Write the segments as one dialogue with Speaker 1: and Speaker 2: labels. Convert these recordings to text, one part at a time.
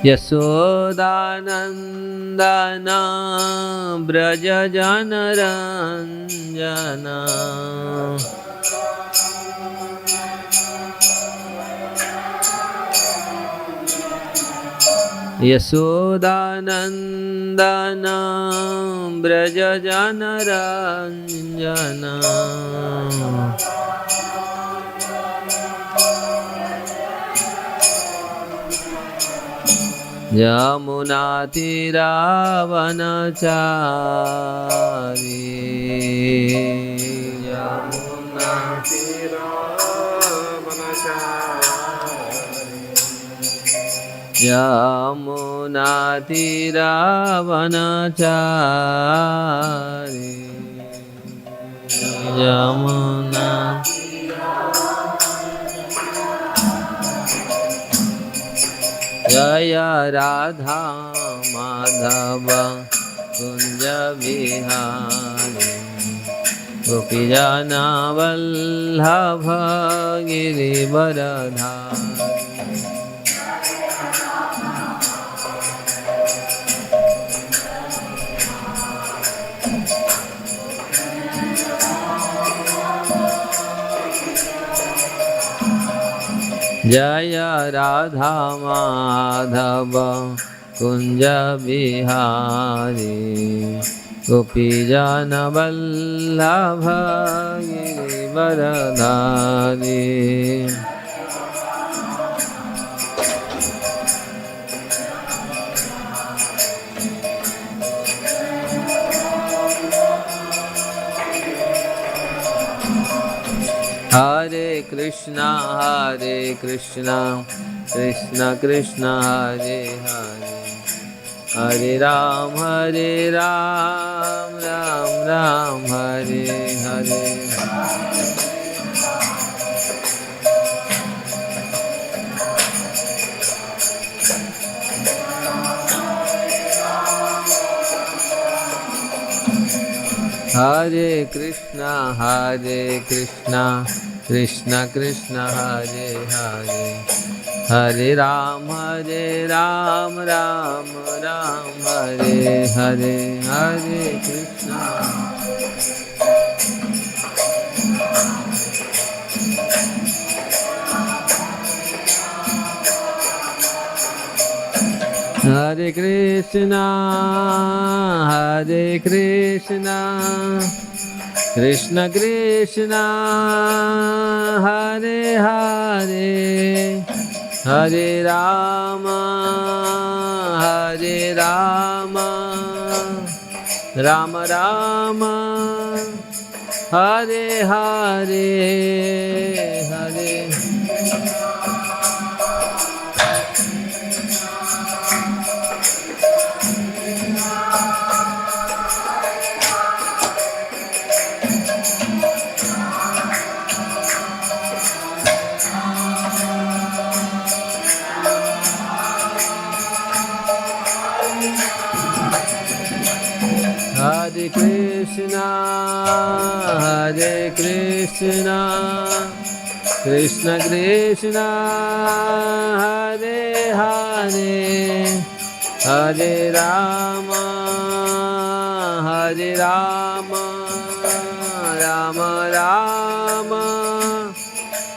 Speaker 1: यशोदानन्दना व्रजजनरञ्जना यशोदानन्दना व्रजजनरञ्जना यमुनातीरावनचारी यमुनातीरावनचारी यमुना जय राधा माधव कुंज विहारी गोपीजना वल्लभ गिरिवरधारी। जय राधा माधव कुंज बिहारी गोपीजन वल्लभ गिरिवरधारी। हरे कृष्णा कृष्ण कृष्ण हरे हरे, हरे राम राम राम हरे हरे। हरे कृष्णा कृष्ण कृष्ण हरे हरे, हरे राम राम राम हरे हरे। हरे कृष्णा हरे कृष्णा कृष्ण कृष्ण हरे हरे, हरे राम राम राम हरे हरे हरे। हरे कृष्णा कृष्ण कृष्ण हरे हरे, हरे राम राम राम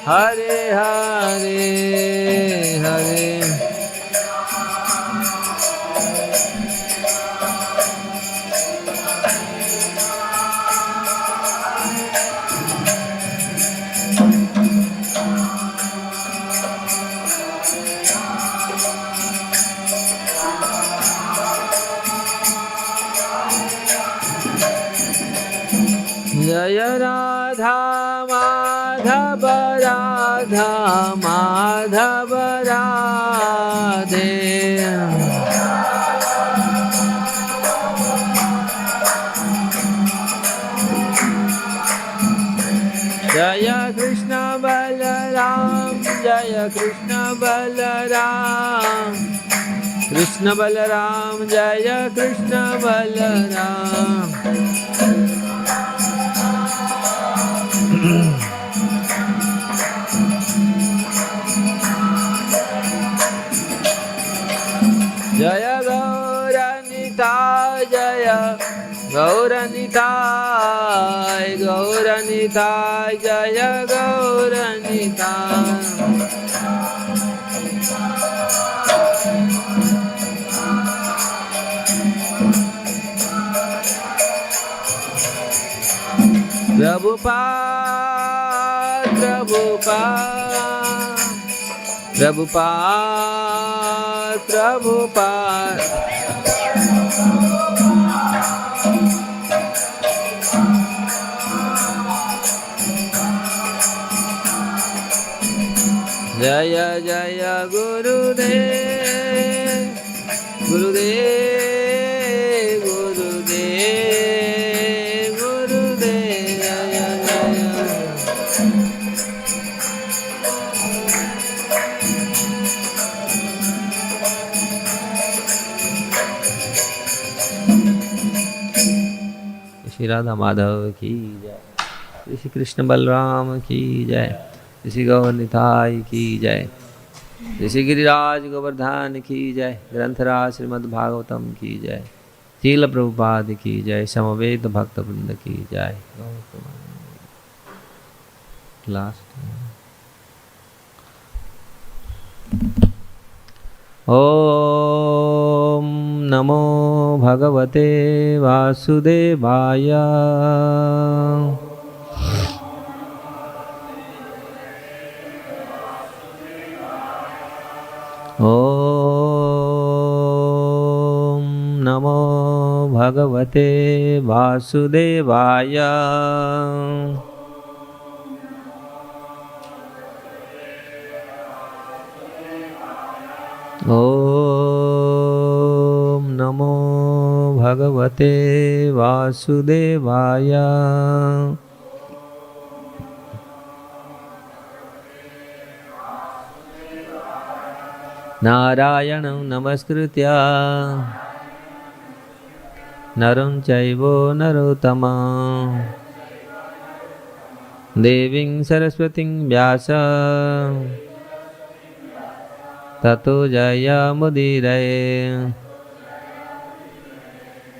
Speaker 1: हरे हरे हरे। जय राधा माधव राधा माधव राधे, जय कृष्ण बलराम जय कृष्ण बलराम, कृष्ण बलराम जय कृष्ण बलराम। जय गौरनिताय जय गौरनिताय गौरनिताय जय गौरनिताय प्रभुपाद प्रभुपाद प्रभुपाद प्रभुपाद जय जय गुरुदेव गुरुदेव गुरुदेव गुरुदेव जय जय श्री राधा माधव की जय, श्री कृष्ण बलराम की जय, श्री गौर निताई की जय, श्री गिरिराज गोवर्धन की जय, ग्रंथराज श्रीमद् भागवतम की जय, शील प्रभुपाद की जय, समवेत भक्त वृंद की जय। लास्ट ओम नमो भगवते वासुदेवाय। ओम नमो भगवते वासुदेवाय। ओम नमो भगवते वासुदेवाय। नारायणं नमस्कृत्य नरं चैव नरोत्तमं देवीं सरस्वतीं व्यास ततो जयमुदीरये।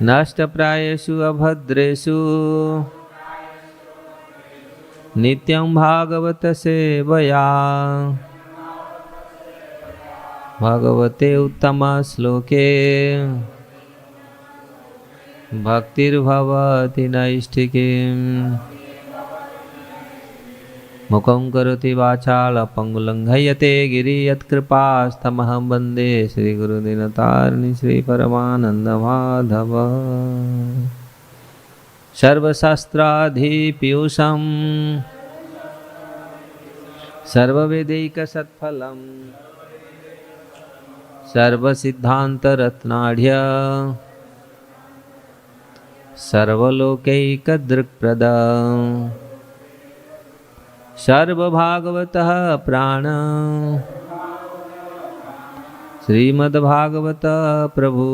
Speaker 1: नष्टप्रायेषु अभद्रेषु नित्यं भागवत सेवया भगवते उत्तम श्लोके भक्तिर्भवति नैष्ठिकीम्। मुखं करोति वाचालं पङ्गुलङ्घयते गिरि यत्कृपास्तमहं वन्दे श्रीगुरुदीनतारिणि श्रीपरमानन्दमाधव। सर्वशास्त्राधिपीयूषं सर्ववेदैकसत्फलं सर्वसिद्धान्तरत्नाढ्य सर्वलोकैकदृक्प्रद सर्वभागवतः प्राण श्रीमद्भागवत प्रभु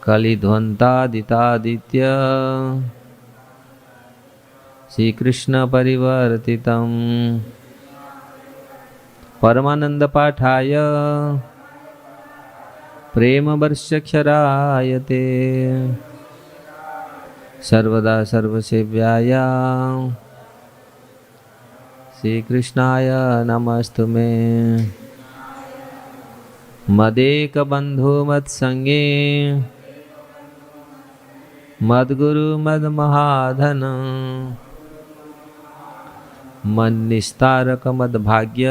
Speaker 1: कलिध्वंतादितादित्य श्रीकृष्ण परिवर्तितम् परमानंद पाठाय प्रेम वर्षक्षरायते सर्वदा सर्वसेव्याय श्रीकृष्णाय नमस्तुमे। मदेक बंधु मत्संगे मद्गुरु मद्महाधन मन्निस्तारक मद्भाग्य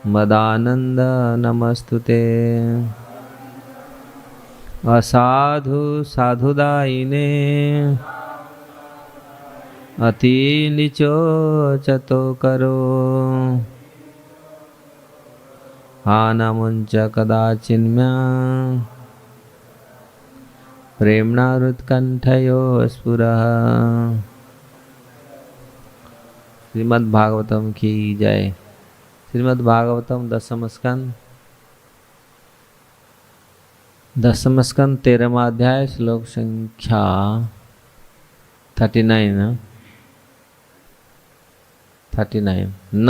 Speaker 1: मदानंद नमस्तुते। असाधु साधुदायिने अति नीचो चतो करो हानमुंच कदाचिन्म्या प्रेम्णा हृत्कंठयो स्फुरः। श्रीमद् भागवतम की जय। श्रीमद् भागवतम दशम स्कंद 13वां अध्याय श्लोक संख्या 39 न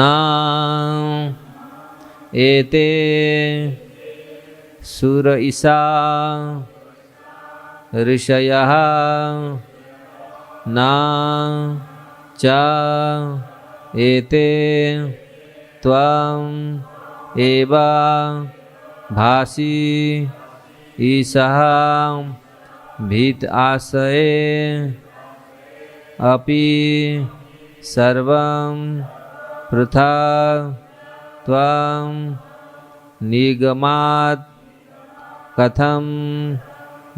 Speaker 1: एते सुर ईसा ऋषयः न च एते त्वम् एव भासि ईशः भीत आश्रये अपि सर्वं पृथक् त्वं निगमात् कथं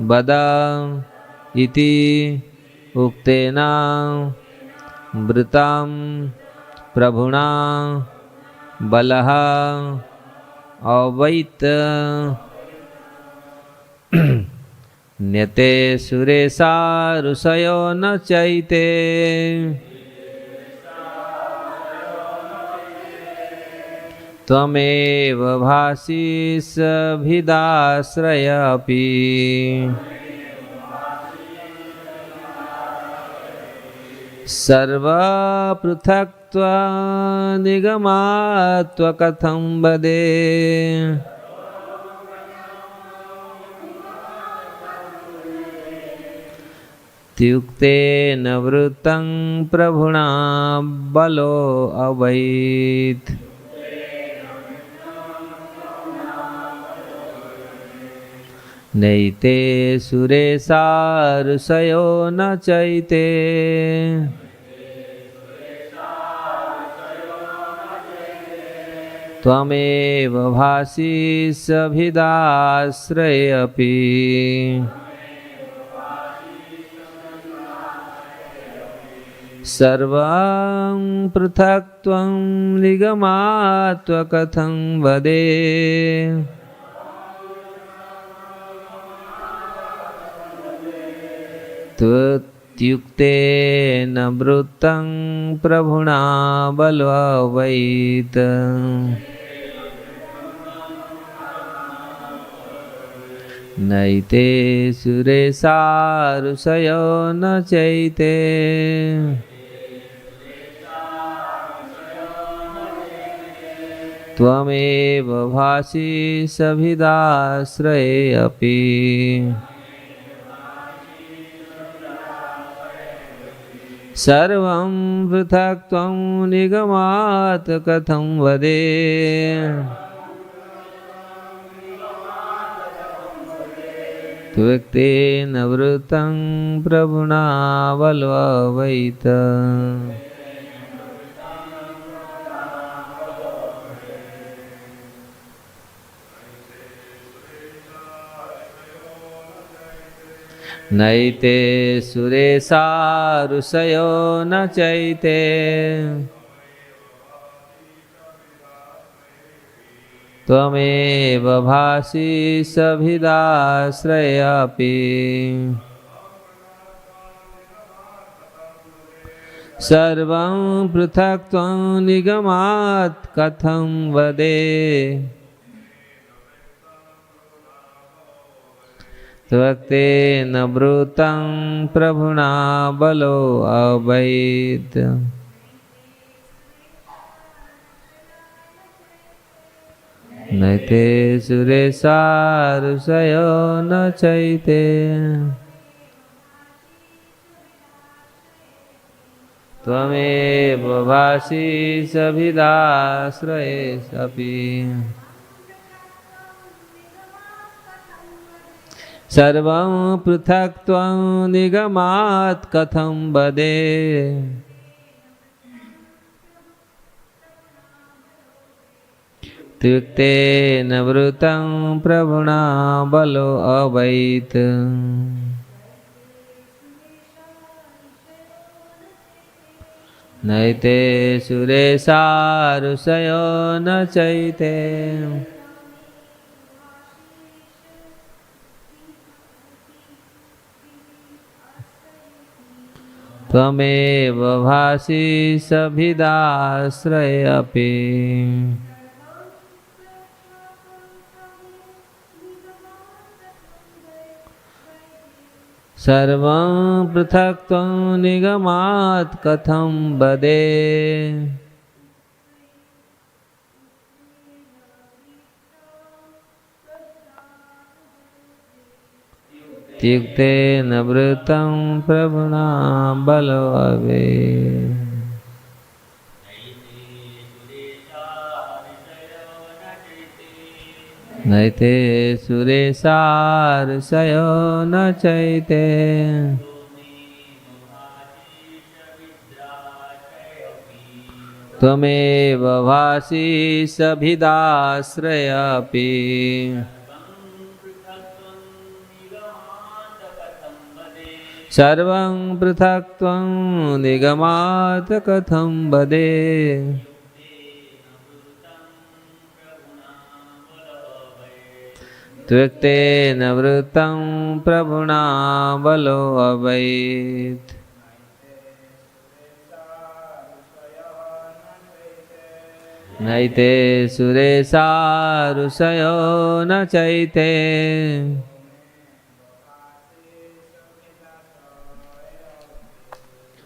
Speaker 1: वद इति उक्तेन वृतं प्रभुना बलः अवैत् न्यते सुरेशा ऋषयो न चैते त्वमेव भासि सभिदाश्रयपि सर्वपृथक्त्वानिगमात् त्वकथं वदे त्युक्तेन वृत्तं प्रभुना बलो अवैत् नैते सुरेशा ऋषयो न चैते त्वमेव भासि सभिदाश्रयेऽपि सर्वं पृथक्त्वं निगमात् त्वकथं वदे त्युक्तेन वृत्तं प्रभुना बलवैत् नैते सुरेशा ऋषयो न चैते त्वमेव भासि सभिदाश्रयेऽपि सर्वं पृथक्त्वं निगमात् कथं वदे त्वक्तेन वृत्तं प्रभुना बलवैत् नैते सुरेशा ऋषयो न चैते त्वमेव भासि सभिदाश्रयेऽपि सर्वं पृथक्त्वं निगमात् कथं वदे त्वक्तेन वृत्तं प्रभुना बलो अवैत् नैते सुरेशा ऋषयो न चैते त्वमेव भासि सभिदाश्रयेऽपि सर्वं पृथक्त्वं निगमात् कथं वदे त्युक्तेन वृत्तं प्रभुना बलो अवैत् नैते सुरेशा ऋषयो न चैते त्वमेव भासि सभिदाश्रयेऽपि सर्वं पृथक्त्वं निगमात् कथं वदे त्युक्तेन वृतं प्रभुना बलवे। नैते सुरेशा ऋषयो न चैते। त्वमेव भासि सभिदाश्रयपि। सर्वं पृथक्त्वं निगमात् कथं वदे। त्वक्तेन वृत्तं प्रभुना बलो अवैत्। नैते सुरेशा ऋषयो न चैते।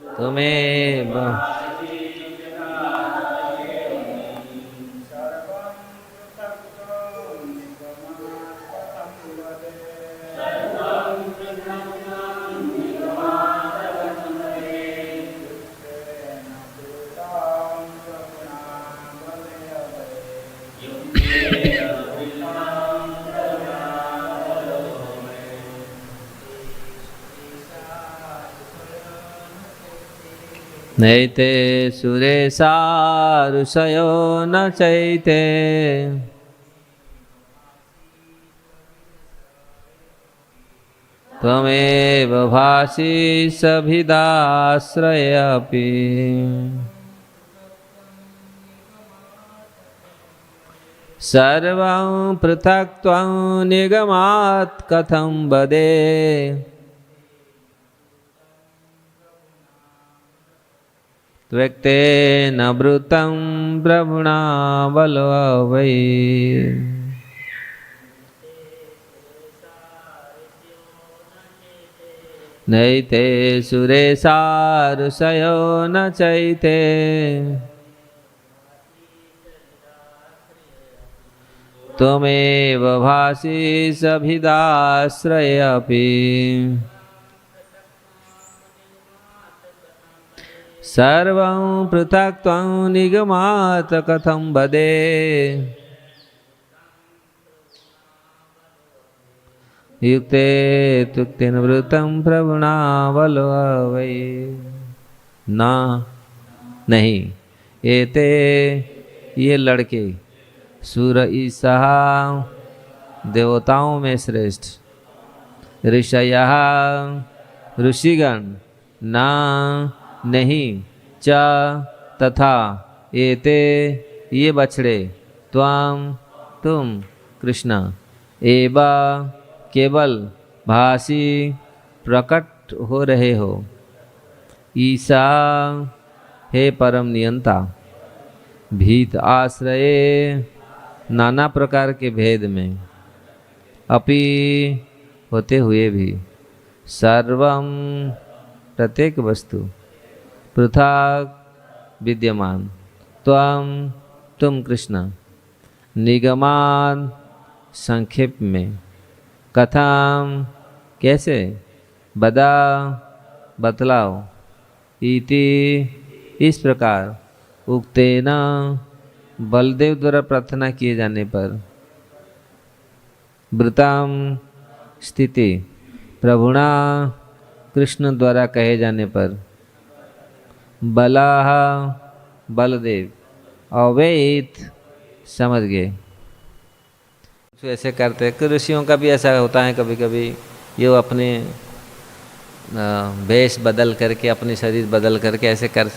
Speaker 1: त्वमेव नैते सुरेशा ऋषयो न चैते। त्वमेव भासि सभिदाश्रयपि। सर्वं पृथक्त्वं निगमात् कथं वदे। त्वक्तेन वृत्तं प्रभुना बलो वै। नैते सुरेशा ऋषयो न चैते। त्वमेव भासि सभिदाश्रयपि। सर्वं पृथक्त्वं निगमात् कथं वदे। युक्ते तुक्तेन वृत्तं प्रभुना बलो वै। ना नहीं एते ये लड़के सुर ईसा देवताओं में श्रेष्ठ। ऋषयः ऋषिगण ना नहीं च तथा एते ये बछड़े त्वं तुम कृष्ण एव केवल भासी प्रकट हो रहे हो। ईसा हे परम नियंता भीत आश्रय नाना प्रकार के भेद में अपि होते हुए भी सर्वम प्रत्येक वस्तु पृथक विद्यमान त्वं तुम कृष्ण निगमान संक्षेप में कथम कैसे बदा बतलाओ इति इस प्रकार उक्तेन बलदेव द्वारा प्रार्थना किए जाने पर वृताम स्थिति प्रभुणा कृष्ण द्वारा कहे जाने पर बलाह बलदेव अवैत समझ गए। तो ऐसे करते हैं कि ऋषियों का भी ऐसा होता है कभी कभी ये अपने वेश बदल करके अपने शरीर बदल करके ऐसे कर।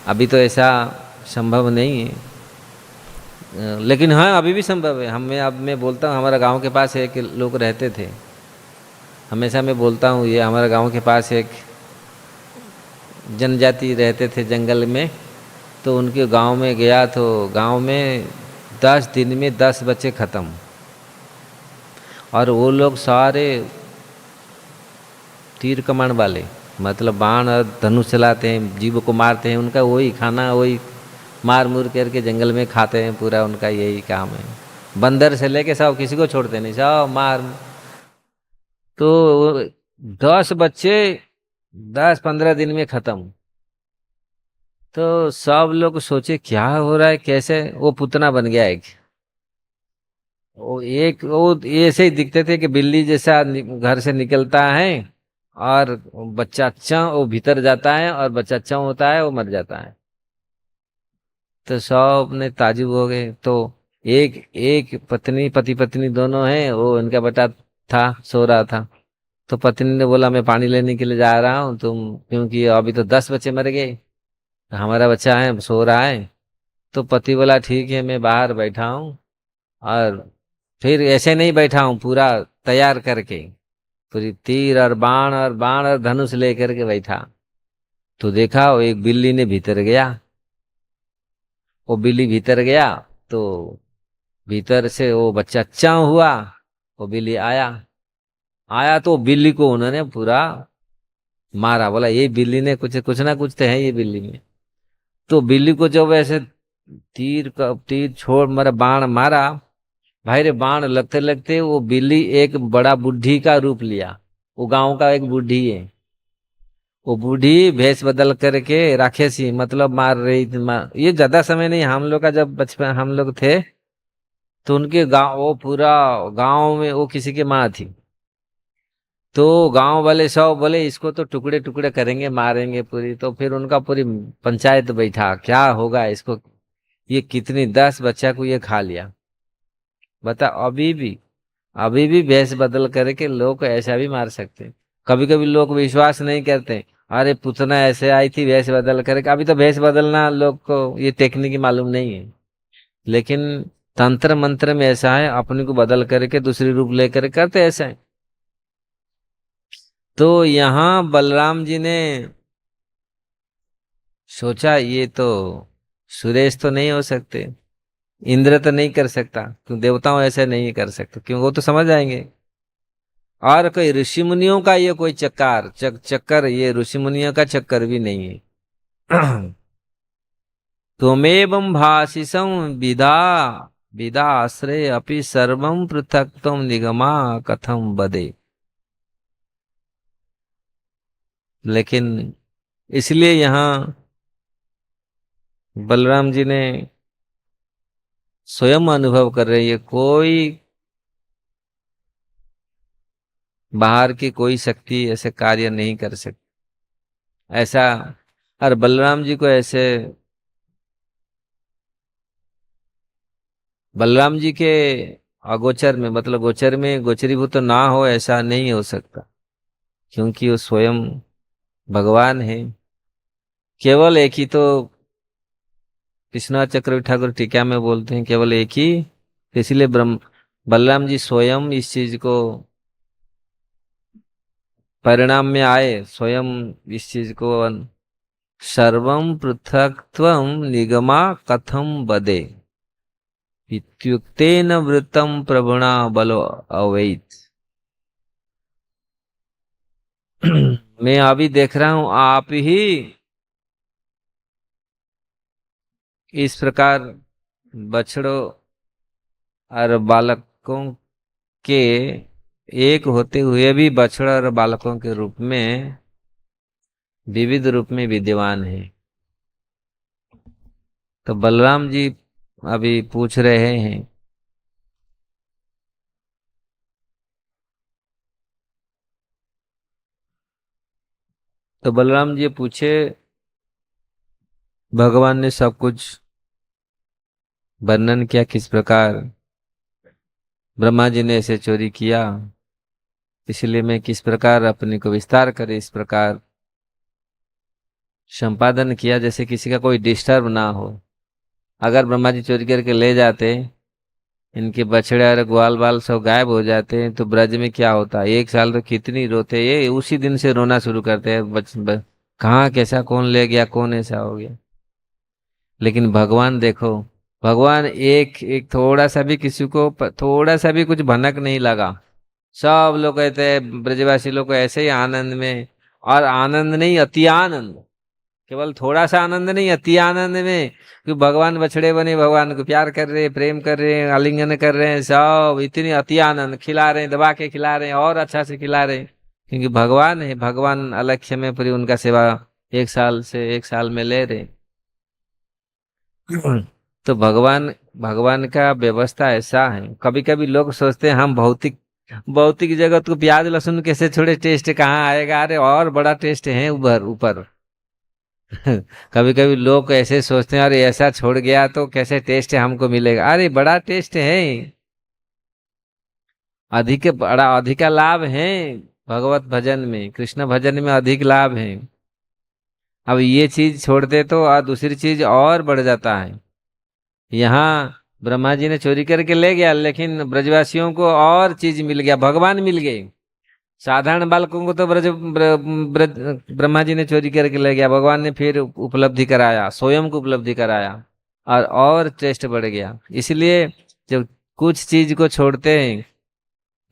Speaker 1: अभी तो ऐसा संभव नहीं है लेकिन हाँ अभी भी संभव है। अब मैं बोलता हूँ हमारा गांव के पास एक लोग रहते थे। हमेशा मैं बोलता हूँ ये हमारे गांव के पास एक जनजाति रहते थे जंगल में। तो उनके गांव में गया तो गांव में 10 दिन में 10 बच्चे ख़त्म। और वो लोग सारे तीर कमान वाले मतलब बाण और धनुष चलाते हैं जीवों को मारते हैं। उनका वही खाना वही मार मुर करके जंगल में खाते हैं। पूरा उनका यही काम है। बंदर से लेके सब किसी को छोड़ते नहीं सब मार। तो 10 बच्चे 10-15 दिन में खत्म। तो सब लोग सोचे क्या हो रहा है, कैसे वो पुतना बन गया एक। वो ऐसे ही दिखते थे कि बिल्ली जैसा घर से निकलता है, और बच्चा अच्छा वो भीतर जाता है, और बच्चा अच्छा होता है वो मर जाता है। तो सब ने ताजुब हो गए। तो एक एक पत्नी, पति पत्नी दोनों हैं, वो उनका बेटा था, सो रहा था। तो पत्नी ने बोला मैं पानी लेने के लिए जा रहा हूँ, तुम, क्योंकि अभी तो 10 बच्चे मर गए, हमारा बच्चा है सो रहा है। तो पति बोला ठीक है, मैं बाहर बैठा हूँ। और फिर ऐसे नहीं बैठा हूँ, पूरा तैयार करके, पूरी तीर और बाण और धनुष लेकर के बैठा। तो देखा वो एक बिल्ली ने भीतर गया। वो बिल्ली भीतर गया, तो भीतर से वो बच्चा चाव हुआ। वो बिल्ली आया। आया तो बिल्ली को उन्होंने पूरा मारा। बोला ये बिल्ली ने कुछ कुछ ना कुछ तो है ये बिल्ली में। तो बिल्ली को जब ऐसे तीर छोड़ मारा, बाण मारा, भाई रे, बाण लगते लगते वो बिल्ली एक बड़ा बुढ़ी का रूप लिया। वो गांव का एक बुढ़ी है। वो बूढ़ी भेष बदल करके राक्षसी मतलब मार रही थी। ये ज्यादा समय नहीं, हम लोग का जब बचपन हम लोग थे, तो उनके गांव, वो पूरा गांव में वो किसी की माँ थी। तो गांव वाले सब बोले इसको तो टुकड़े टुकड़े करेंगे, मारेंगे पूरी। तो फिर उनका पूरी पंचायत बैठा, क्या होगा इसको, ये कितनी 10 बच्चा को ये खा लिया। बता, अभी भी भेष बदल करके लोग को ऐसा भी मार सकते हैं। कभी कभी लोग विश्वास नहीं करते, अरे पुतना ऐसे आई थी भेष बदल करके। अभी तो भेष बदलना लोग को ये टेक्निक मालूम नहीं है, लेकिन तंत्र मंत्र में ऐसा है, अपने को बदल करके दूसरी रूप लेकर करते ऐसा है। तो यहाँ बलराम जी ने सोचा ये तो सुरेश तो नहीं हो सकते, इंद्र तो नहीं कर सकता, क्यों देवताओं ऐसे नहीं कर सकते, क्यों वो तो समझ आएंगे। और कोई ऋषि मुनियों का ये कोई चक्कर, ये ऋषि मुनियों का चक्कर भी नहीं है। त्वमेवं भासिसं विदा विदा आश्रय अपि सर्वं पृथक्त्वं निगमा कथम बदे। लेकिन इसलिए यहाँ बलराम जी ने स्वयं अनुभव कर रहे हैं, कोई बाहर की कोई शक्ति ऐसे कार्य नहीं कर सकती ऐसा। और बलराम जी को ऐसे, बलराम जी के अगोचर में, मतलब गोचर में गोचरीभूत ना हो, ऐसा नहीं हो सकता, क्योंकि वो स्वयं भगवान है। केवल एक ही तो विश्वनाथ चक्रवर्ती ठाकुर टीका में बोलते हैं, केवल एक ही। इसलिए ब्रह्म बलराम जी स्वयं इस चीज को परिणाम में आए, स्वयं इस चीज को सर्वं पृथक्त्वं निगमा कथम बदे इत्युक्तेन वृत्तम प्रभुणा बलो अवैत। मैं अभी देख रहा हूं, आप ही इस प्रकार बछड़ों और बालकों के एक होते हुए भी बछड़ा और बालकों के रूप में विविध रूप में विद्यमान है। तो बलराम जी अभी पूछ रहे हैं, तो बलराम जी पूछे, भगवान ने सब कुछ वर्णन किया किस प्रकार ब्रह्मा जी ने ऐसे चोरी किया, इसलिए मैं किस प्रकार अपने को विस्तार करे, इस प्रकार संपादन किया जैसे किसी का कोई डिस्टर्ब ना हो। अगर ब्रह्मा जी चोरी करके ले जाते, इनके बछड़े और ग्वाल बाल सब गायब हो जाते हैं, तो ब्रज में क्या होता, 1 साल तो कितनी रोते, ये उसी दिन से रोना शुरू करते हैं कहाँ कैसा कौन ले गया, कौन ऐसा हो गया। लेकिन भगवान देखो, भगवान एक एक थोड़ा सा भी किसी को थोड़ा सा भी कुछ भनक नहीं लगा। सब लोग कहते हैं ब्रजवासी लोग को ऐसे ही आनंद में, और आनंद नहीं अति आनंद, केवल थोड़ा सा आनंद नहीं अति आनंद में, कि भगवान बछड़े बने, भगवान को प्यार कर रहे हैं, प्रेम कर रहे हैं, आलिंगन कर रहे हैं, सब इतनी अति आनंद, खिला रहे हैं, दबा के खिला रहे हैं और अच्छा से खिला रहे हैं। क्योंकि भगवान है, भगवान अलक्ष्य में पूरी उनका सेवा 1 साल से 1 साल में ले रहे। तो भगवान भगवान का व्यवस्था ऐसा है। कभी कभी लोग सोचते हैं हम भौतिक भौतिक जगत को प्याज लहसुन कैसे छोड़े, टेस्ट कहाँ आएगा, अरे और बड़ा टेस्ट है ऊपर ऊपर। कभी कभी लोग ऐसे सोचते हैं अरे ऐसा छोड़ गया तो कैसे टेस्ट हमको मिलेगा, अरे बड़ा टेस्ट है, अधिक बड़ा अधिक लाभ है भगवत भजन में, कृष्ण भजन में अधिक लाभ है। अब ये चीज छोड़ते तो दूसरी चीज और बढ़ जाता है। यहाँ ब्रह्मा जी ने चोरी करके ले गया, लेकिन ब्रजवासियों को और चीज मिल गया, भगवान मिल गए। साधारण बालकों को तो ब्रज ब्रह्मा जी ने चोरी करके ले गया, भगवान ने फिर उपलब्धि कराया, स्वयं को उपलब्धि कराया, और टेस्ट बढ़ गया। इसलिए जब कुछ चीज को छोड़ते हैं,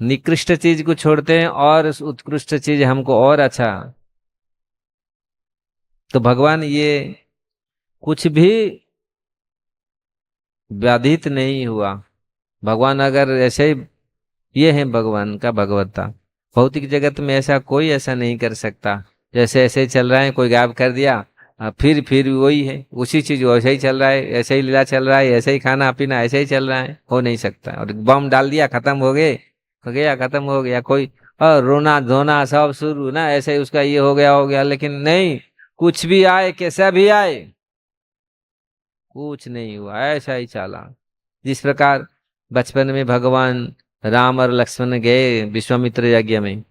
Speaker 1: निकृष्ट चीज को छोड़ते हैं और उस उत्कृष्ट चीज हमको और अच्छा, तो भगवान ये कुछ भी व्याधित नहीं हुआ। भगवान अगर ऐसे ही, ये है भगवान का भगवत्ता। भौतिक जगत में ऐसा कोई ऐसा नहीं कर सकता। जैसे ऐसे ही चल रहा है, कोई गायब कर दिया, फिर वही है, उसी चीज वैसे ही चल रहा है, ऐसे ही लीला चल रहा है, ऐसे ही खाना पीना ऐसे ही चल रहा है, हो नहीं सकता। और बम डाल दिया, खत्म हो गया खत्म हो गया, कोई और रोना धोना सब शुरू ना, ऐसे ही उसका ये हो गया, लेकिन नहीं, कुछ भी आए कैसा भी आए, कुछ नहीं हुआ, ऐसा ही चला। जिस प्रकार बचपन में भगवान राम और लक्ष्मण गए विश्वामित्र यज्ञ में,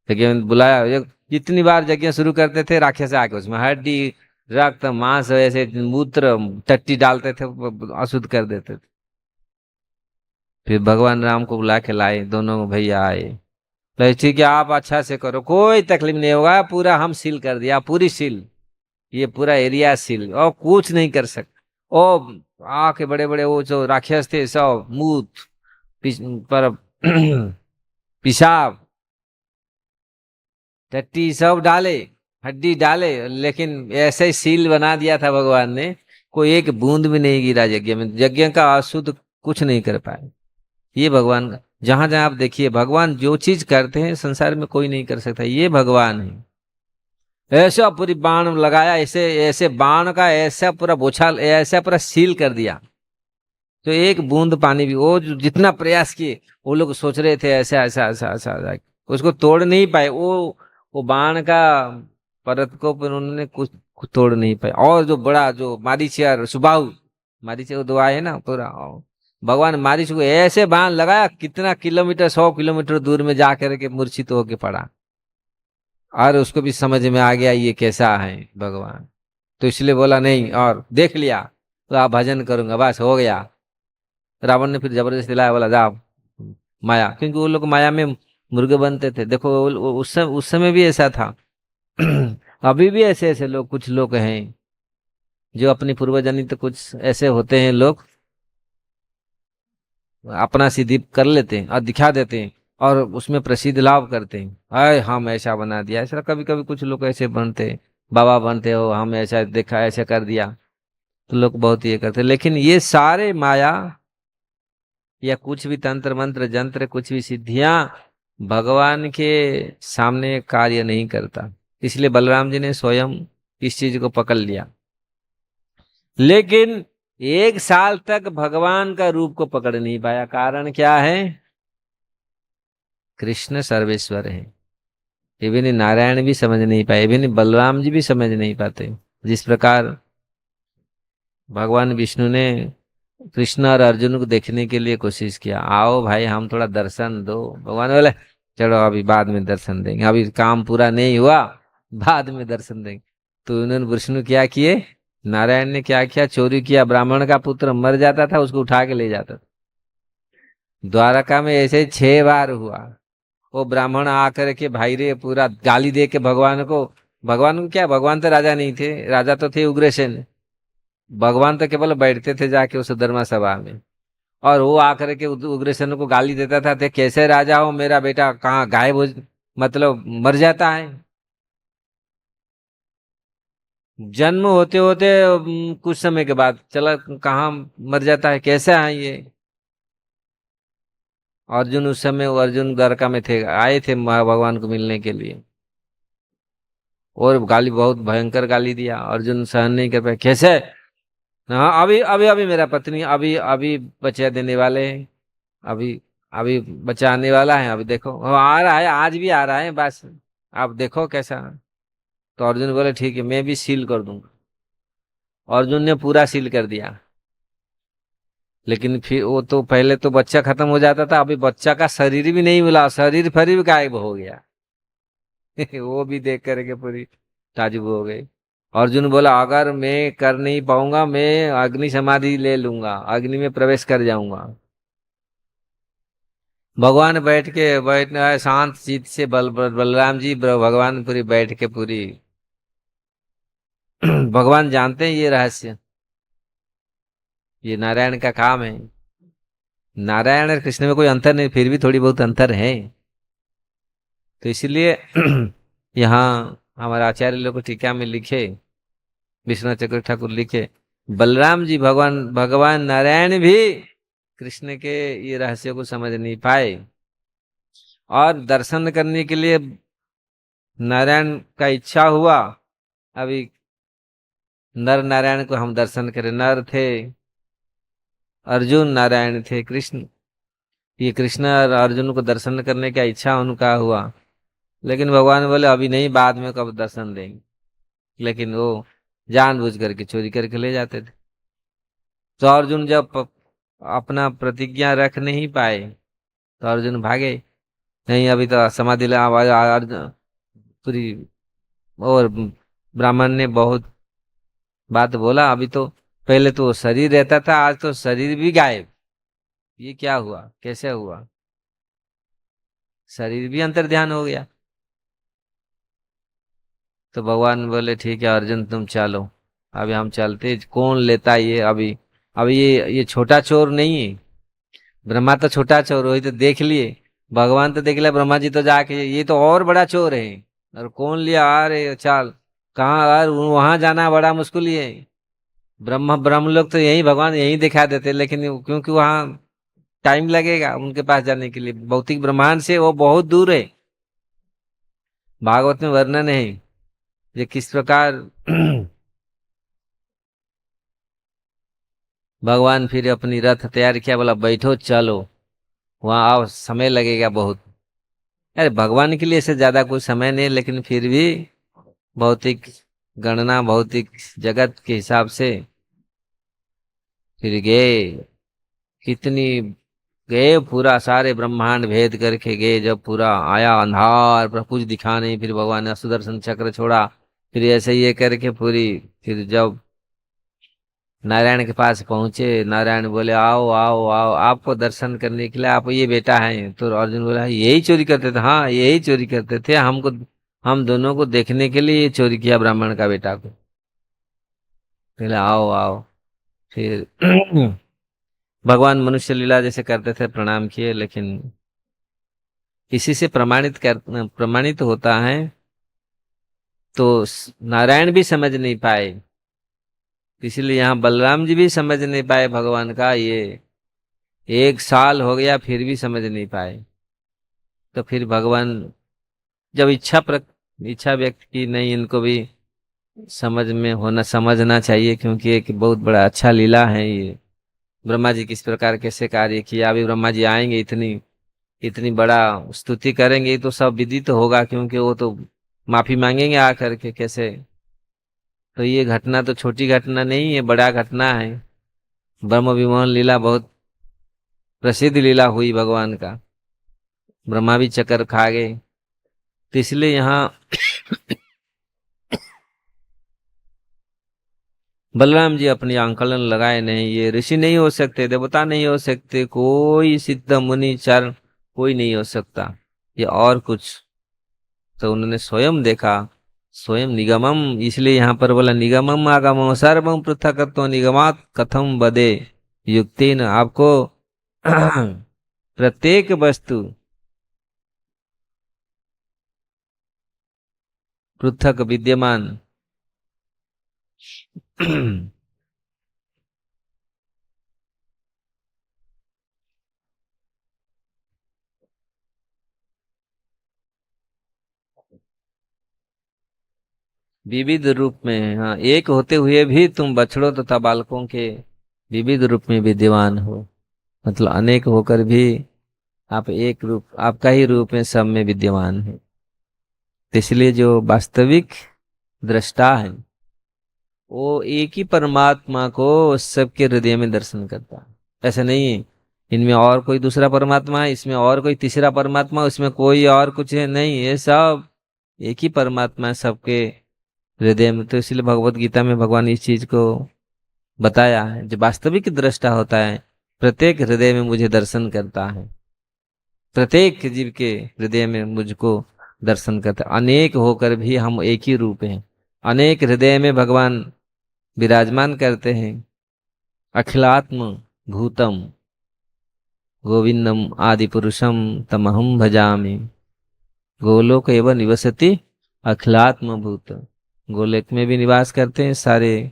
Speaker 1: यज्ञ में बुलाया, जितनी बार यज्ञ शुरू करते थे राक्षस आके उसमें हड्डी रक्त मांस ऐसे मूत्र टट्टी डालते थे, अशुद्ध कर देते थे। फिर भगवान राम को बुला के लाए, दोनों भैया आए, तो ठीक है आप अच्छा से करो, कोई तकलीफ नहीं होगा, पूरा हम सील कर दिया, पूरी सील, ये पूरा एरिया सील, और कुछ नहीं कर सकते। ओ आके बड़े बड़े वो जो राक्षस थे सब मूत पर पेशाब टट्टी सब डाले, हड्डी डाले, लेकिन ऐसे ही सील बना दिया था भगवान ने, कोई एक बूंद भी नहीं गिरा यज्ञ में, यज्ञ का अशुद्ध कुछ नहीं कर पाए। ये भगवान का, जहां जहां आप देखिए भगवान जो चीज करते हैं संसार में कोई नहीं कर सकता, ये भगवान है। ऐसा पूरी बाण लगाया, ऐसे ऐसे बाण का ऐसा पूरा बोछाल, ऐसा पूरा सील कर दिया, तो एक बूंद पानी भी, वो जितना प्रयास किए, वो लोग सोच रहे थे ऐसा ऐसा ऐसा ऐसा ऐसा, उसको तोड़ नहीं पाए, वो बाण का परत को पर उन्होंने कुछ तोड़ नहीं पाए। और जो बड़ा जो मारीच और सुबाहु, मारीच वो दो आए ना पूरा, भगवान मारीच को ऐसे बाण लगाया, कितना किलोमीटर 100 किलोमीटर दूर में जा करके मूर्छित होके पड़ा, और उसको भी समझ में आ गया ये कैसा है भगवान। तो इसलिए बोला नहीं, और देख लिया तो आप भजन करूंगा, बस हो गया। रावण ने फिर जबरदस्ती लाया, बोला जा माया, क्योंकि वो लोग माया में मुर्गे बनते थे। देखो उस समय भी ऐसा था। अभी भी ऐसे ऐसे लोग, कुछ लोग हैं जो अपनी पूर्वजनित कुछ ऐसे होते हैं लोग, अपना सिद्धि कर लेते हैं और दिखा देते हैं, और उसमें प्रसिद्ध लाभ करते हैं, आए हम ऐसा बना दिया, ऐसा कभी कभी कुछ लोग ऐसे बनते हैं, बाबा बनते हो, हम ऐसा देखा ऐसा कर दिया, तो लोग बहुत ये करते हैं। लेकिन ये सारे माया या कुछ भी तंत्र मंत्र जंत्र, कुछ भी सिद्धियां भगवान के सामने कार्य नहीं करता। इसलिए बलराम जी ने स्वयं इस चीज को पकड़ लिया। लेकिन 1 साल तक भगवान का रूप को पकड़ नहीं पाया, कारण क्या है? कृष्ण सर्वेश्वर है, इवन नारायण भी समझ नहीं पाए, इवन बलराम जी भी समझ नहीं पाते। जिस प्रकार भगवान विष्णु ने कृष्ण और अर्जुन को देखने के लिए कोशिश किया, आओ भाई हम थोड़ा दर्शन दो, भगवान बोले चलो अभी बाद में दर्शन देंगे, अभी काम पूरा नहीं हुआ, बाद में दर्शन देंगे। तो उन्होंने विष्णु क्या किए, नारायण ने क्या किया, चोरी किया, ब्राह्मण का पुत्र मर जाता था उसको उठा के ले जाता था। द्वारका में ऐसे 6 बार हुआ। वो ब्राह्मण आकर के भाई रे पूरा गाली दे के भगवान को, भगवान को क्या, भगवान तो राजा नहीं थे, राजा तो थे उग्रसेन, भगवान तो केवल बैठते थे जाके उस धर्म सभा में, और वो आकर के उग्रसेन को गाली देता था, ते कैसे राजा हो, मेरा बेटा कहाँ गायब हो, मतलब मर जाता है, जन्म होते होते कुछ समय के बाद चला कहाँ मर जाता है, कैसा है ये। अर्जुन उस समय वो अर्जुन द्वारका में थे, आए थे भगवान को मिलने के लिए, और गाली, बहुत भयंकर गाली दिया। अर्जुन सहन नहीं कर पाए, कैसे, हाँ अभी अभी अभी मेरा पत्नी अभी अभी बच्चा देने वाले हैं, अभी अभी बच्चा आने वाला है, अभी देखो वो आ रहा है, आज भी आ रहा है, बस आप देखो कैसा। तो अर्जुन बोले ठीक है, मैं भी सील कर दूंगा। अर्जुन ने पूरा सील कर दिया। लेकिन फिर वो तो पहले तो बच्चा खत्म हो जाता था, अभी बच्चा का शरीर भी नहीं मिला, शरीर फरीर गायब हो गया। वो भी देख करके पूरी ताजुब हो गई। अर्जुन बोला अगर मैं कर नहीं पाऊंगा, मैं अग्नि समाधि ले लूंगा, अग्नि में प्रवेश कर जाऊंगा। भगवान बैठना है शांत चित से, बलराम जी भगवान पूरी बैठ के पूरी भगवान जानते हैं ये रहस्य, ये नारायण का काम है। नारायण और कृष्ण में कोई अंतर नहीं, फिर भी थोड़ी बहुत अंतर है। तो इसलिए यहाँ हमारे आचार्य लोग को टीका में लिखे, विश्वनाथ चक्र ठाकुर लिखे, बलराम जी भगवान भगवान नारायण भी कृष्ण के ये रहस्य को समझ नहीं पाए, और दर्शन करने के लिए नारायण का इच्छा हुआ। अभी नर नारायण को हम दर्शन करें, नर थे अर्जुन, नारायण थे कृष्ण। ये कृष्ण और अर्जुन को दर्शन करने का इच्छा उनका हुआ, लेकिन भगवान बोले अभी नहीं, बाद में कब दर्शन देंगे। लेकिन वो जानबूझ करके चोरी करके ले जाते थे। तो अर्जुन जब अपना प्रतिज्ञा रख नहीं पाए, तो अर्जुन भागे, नहीं अभी तो समाधि पूरी। और ब्राह्मण ने बहुत बात बोला, अभी तो पहले तो शरीर रहता था, आज तो शरीर भी गायब, ये क्या हुआ, कैसे हुआ, शरीर भी अंतर ध्यान हो गया। तो भगवान बोले ठीक है अर्जुन तुम चलो, अभी हम चलते, कौन लेता ये अभी। अभी ये छोटा चोर नहीं है, ब्रह्मा तो छोटा चोर, वही तो देख लिए, भगवान तो देख लिया, ब्रह्मा जी तो जाके ये तो और बड़ा चोर है। और कौन लिया, अरे चल, कहाँ, और वहां जाना बड़ा मुश्किल ही है। ब्रह्म लोग तो यही भगवान यही दिखा देते, लेकिन क्योंकि वहां टाइम लगेगा उनके पास जाने के लिए, भौतिक ब्रह्मांड से वो बहुत दूर है। भागवत में वर्णन है ये किस प्रकार भगवान फिर अपनी रथ तैयार किया, बोला बैठो चलो, वहां आओ, समय लगेगा बहुत। अरे भगवान के लिए इससे ज्यादा कोई समय नहीं, लेकिन फिर भी भौतिक गणना, भौतिक जगत के हिसाब से फिर गए, कितनी गए, पूरा सारे ब्रह्मांड भेद करके गए। जब पूरा आया अंधार, पर कुछ दिखा नहीं, फिर भगवान ने सुदर्शन चक्र छोड़ा, फिर ऐसे ये करके पूरी, फिर जब नारायण के पास पहुंचे, नारायण बोले आओ आओ आओ, आपको दर्शन करने के लिए, आप ये बेटा है। तो अर्जुन बोला यही चोरी करते थे, हाँ यही चोरी करते थे, हमको हम दोनों को देखने के लिए ये चोरी किया ब्राह्मण का बेटा को। बोले आओ आओ, फिर भगवान मनुष्य लीला जैसे करते थे, प्रणाम किए, लेकिन इसी से प्रमाणित होता है। तो नारायण भी समझ नहीं पाए, इसलिए यहाँ बलराम जी भी समझ नहीं पाए भगवान का ये, 1 साल हो गया फिर भी समझ नहीं पाए। तो फिर भगवान जब इच्छा व्यक्त की, नहीं इनको भी समझ में होना, समझना चाहिए, क्योंकि एक बहुत बड़ा अच्छा लीला है ये। ब्रह्मा जी किस प्रकार कैसे कार्य किया, अभी ब्रह्मा जी आएंगे, इतनी इतनी बड़ा स्तुति करेंगे, तो सब विदित होगा, क्योंकि वो तो माफी मांगेंगे आकर के कैसे। तो ये घटना तो छोटी घटना नहीं है, बड़ा घटना है। ब्रह्म विमोहन लीला बहुत प्रसिद्ध लीला हुई भगवान का, ब्रह्मा भी चक्कर खा गए। तो इसलिए यहाँ बलराम जी अपनी आंकलन लगाए नहीं, ये ऋषि नहीं हो सकते, देवता नहीं हो सकते, कोई सिद्ध मुनि चर कोई नहीं हो सकता, ये और कुछ। तो उन्होंने स्वयं देखा, स्वयं निगमम, इसलिए यहाँ पर बोला निगमम आगमम सर्वम पृथकत्व निगमात कथम बदे युक्ति न, आपको प्रत्येक वस्तु पृथक विद्यमान विविध रूप में है। हाँ, एक होते हुए भी तुम बछड़ों तथा बालकों के विविध रूप में विद्यमान हो। मतलब अनेक होकर भी आप एक रूप, आपका ही रूप में सब में विद्यमान है। तो इसलिए जो वास्तविक दृष्टा है वो एक ही परमात्मा को सबके हृदय में दर्शन करता है। ऐसा नहीं है इनमें और कोई दूसरा परमात्मा है, इसमें और कोई तीसरा परमात्मा, उसमें कोई और कुछ है, नहीं, ये सब एक ही परमात्मा है सबके हृदय में। तो इसलिए भगवत गीता में भगवान इस चीज को बताया है, जो वास्तविक दृष्टा होता है प्रत्येक हृदय में मुझे दर्शन करता है, प्रत्येक जीव के हृदय में मुझको दर्शन करता है। अनेक होकर भी हम एक ही रूप हैं, अनेक हृदय में भगवान विराजमान करते हैं। अखिलात्म भूतम गोविंदम आदि पुरुषम तमहम भजामि, गोलोक एवं निवसति अखिलात्म भूत। गोलोक में भी निवास करते हैं, सारे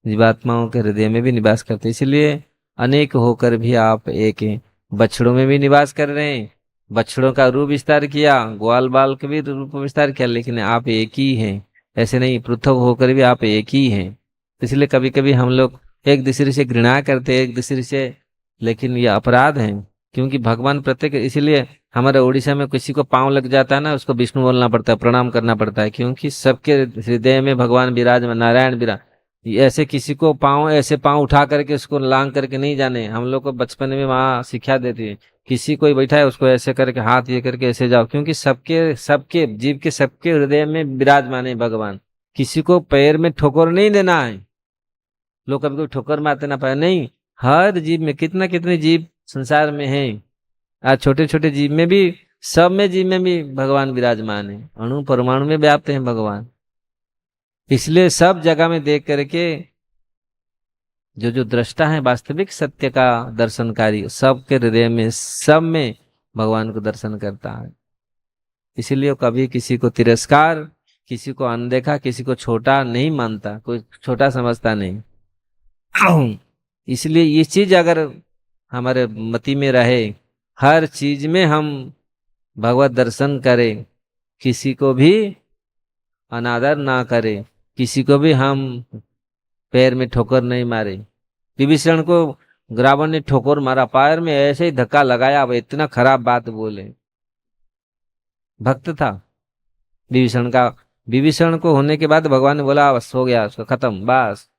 Speaker 1: जीवात्माओं के हृदय में भी निवास करते हैं। इसलिए अनेक होकर भी आप एक हैं। बछड़ों में भी निवास कर रहे हैं, बछड़ों का रूप विस्तार किया, ग्वाल बाल का भी रूप विस्तार किया, लेकिन आप एक ही हैं। ऐसे नहीं, पृथक होकर भी आप एक ही हैं। इसलिए कभी कभी हम लोग एक दूसरे से घृणा करते हैं, एक दूसरे से, लेकिन ये अपराध है। क्योंकि भगवान प्रत्येक, इसीलिए हमारे उड़ीसा में किसी को पांव लग जाता है ना, उसको विष्णु बोलना पड़ता है, प्रणाम करना पड़ता है, क्योंकि सबके हृदय में भगवान विराजमान, नारायण विराज। ऐसे किसी को पांव, ऐसे पांव उठा करके उसको लांग करके नहीं जाने। हम लोग को बचपन में वहाँ शिक्षा देती है, किसी कोई बैठा है उसको ऐसे करके हाथ ये करके ऐसे जाओ, क्योंकि सबके सबके जीव के सबके हृदय में विराजमान है भगवान। किसी को पैर में ठोकर नहीं देना है। लोग कभी कोई ठोकर मारते ना पाए, नहीं, हर जीव में, कितना कितने जीव संसार में है, आज छोटे छोटे जीव में भी, सब में जीव में भी भगवान विराजमान है, अणु परमाणु में व्याप्त है भगवान। इसलिए सब जगह में देख करके जो जो दृष्टा है वास्तविक सत्य का दर्शनकारी, सबके हृदय में, सब में भगवान को दर्शन करता है। इसीलिए वो कभी किसी को तिरस्कार, किसी को अनदेखा, किसी को छोटा नहीं मानता, कोई छोटा समझता नहीं। इसलिए ये चीज अगर हमारे मति में रहे, हर चीज में हम भगवत दर्शन करें, किसी को भी अनादर ना करें, किसी को भी हम पैर में ठोकर नहीं मारे। विभीषण को रावण ने ठोकर मारा, पैर में ऐसे ही धक्का लगाया, अब इतना खराब बात बोले। भक्त था विभीषण का, विभीषण को होने के बाद भगवान ने बोला बस हो गया, उसका खत्म, बस।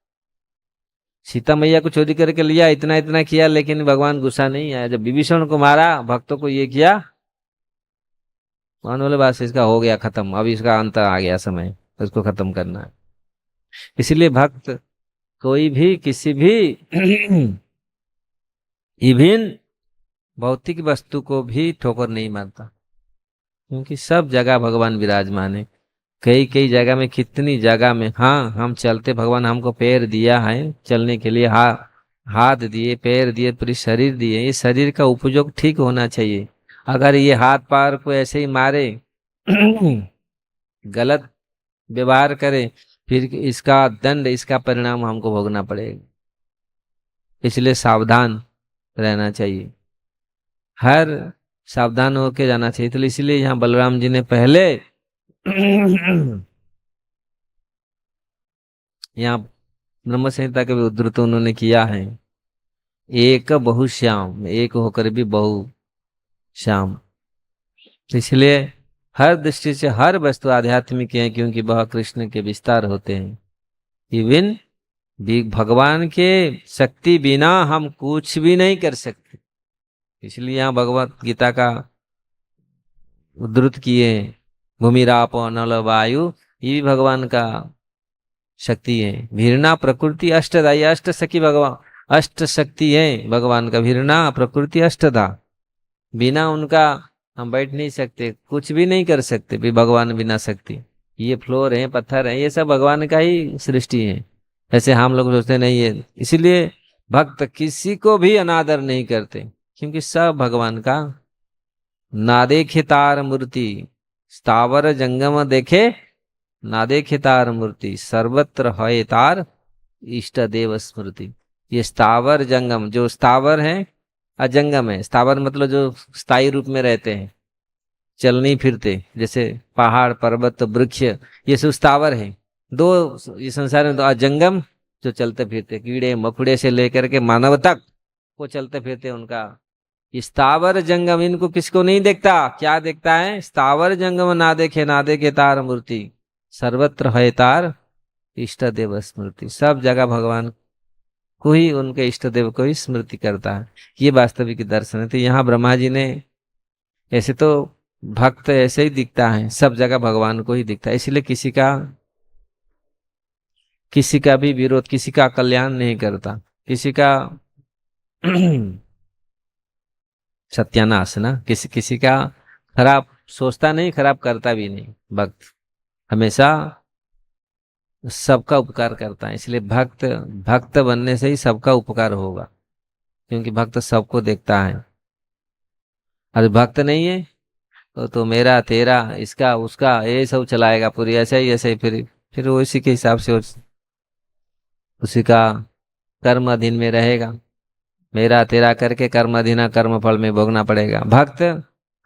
Speaker 1: सीता मैया को चोरी करके लिया, इतना इतना किया, लेकिन भगवान गुस्सा नहीं आया। जब विभीषण को मारा, भक्तों को ये किया, भगवान बोले बस इसका हो गया खत्म, अब इसका अंत आ गया समय, इसको खत्म करना है। इसलिए भक्त कोई भी किसी भी इवन भौतिक वस्तु को भी ठोकर नहीं मारता, क्योंकि सब जगह भगवान विराजमान है। कई कई जगह में, कितनी जगह में, हाँ हम चलते, भगवान हमको पैर दिया है चलने के लिए, हाथ दिए, पैर दिए, पूरी शरीर दिए, ये शरीर का उपयोग ठीक होना चाहिए। अगर ये हाथ पैर को ऐसे ही मारे गलत व्यवहार करे, फिर इसका दंड, इसका परिणाम हमको भोगना पड़ेगा। इसलिए सावधान रहना चाहिए, हर सावधान होके जाना चाहिए। तो इसलिए यहाँ बलराम जी ने पहले यहाँ ब्रह्म संहिता के भी उद्धृत उन्होंने किया है, एक बहुश्याम, एक होकर भी बहु श्याम। इसलिए हर दृष्टि से हर वस्तु आध्यात्मिक है, क्योंकि वह कृष्ण के विस्तार होते हैं। इवन भगवान के शक्ति बिना हम कुछ भी नहीं कर सकते। इसलिए यहाँ भगवत गीता का उद्धृत किए, भूमिराप नल वायु, ये भी भगवान का शक्ति है। वीरना प्रकृति अष्टधा, ये अष्ट सखी भगवान, अष्ट शक्ति है भगवान का। वीरना प्रकृति अष्टधा, बिना उनका हम बैठ नहीं सकते, कुछ भी नहीं कर सकते भी भगवान बिना शक्ति। ये फ्लोर है, पत्थर है, ये सब भगवान का ही सृष्टि है। ऐसे हम लोग सोचते नहीं है। इसीलिए भक्त किसी को भी अनादर नहीं करते, क्योंकि सब भगवान का। ना देखे तार मूर्ति, स्थावर जंगम देखे, ना देखे तार मूर्ति, सर्वत्र है तार इष्ट देव स्मृति। ये स्थावर जंगम, जो स्थावर है, अजंगम है। स्थावर मतलब जो स्थायी रूप में रहते हैं, चल नहीं फिरते, जैसे पहाड़ पर्वत वृक्ष, ये सब स्थावर है। दो ये संसार में दो अजंगम जो चलते फिरते, कीड़े मकोड़े से लेकर के मानव तक वो चलते फिरते, उनका स्थावर जंगम इनको किसको नहीं देखता, क्या देखता है, स्थावर जंगम ना देखे तार मूर्ति, सर्वत्र है तार इष्ट देव स्मृति। सब जगह भगवान को ही, उनके इष्ट देव को ही स्मृति करता है। ये वास्तविक दर्शन है। तो यहाँ ब्रह्मा जी ने, ऐसे तो भक्त ऐसे ही दिखता है, सब जगह भगवान को ही दिखता है, इसलिए किसी का भी विरोध, किसी का कल्याण नहीं करता, किसी का सत्यानाश ना, किसी का खराब सोचता नहीं, खराब करता भी नहीं। भक्त हमेशा सबका उपकार करता है, इसलिए भक्त भक्त बनने से ही सबका उपकार होगा, क्योंकि भक्त सबको देखता है। और भक्त नहीं है तो मेरा तेरा इसका उसका ये सब चलाएगा पूरी, ऐसे ही फिर वो इसी के हिसाब से उसी का कर्म अधीन में रहेगा। मेरा तेरा करके कर्म अधीन, कर्म फल में भोगना पड़ेगा। भक्त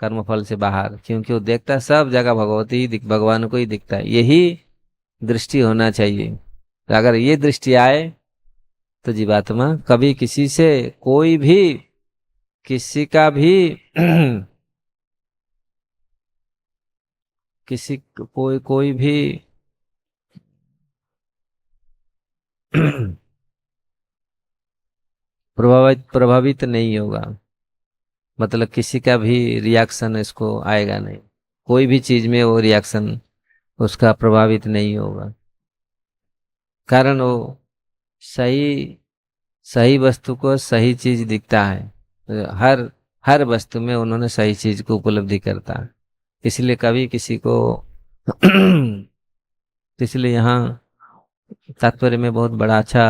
Speaker 1: कर्म फल से बाहर, क्योंकि वो देखता है सब जगह भगवती ही भगवान को ही दिखता है। यही दृष्टि होना चाहिए। तो अगर ये दृष्टि आए तो जीवात्मा कभी किसी से कोई भी किसी का भी किसी कोई भी प्रभावित नहीं होगा, मतलब किसी का भी रिएक्शन इसको आएगा नहीं, कोई भी चीज में वो रिएक्शन उसका प्रभावित नहीं होगा, कारण वो सही सही वस्तु को सही चीज दिखता है। हर हर वस्तु में उन्होंने सही चीज को उपलब्धि करता है, इसलिए कभी किसी को इसलिए यहाँ तात्पर्य में बहुत बड़ा अच्छा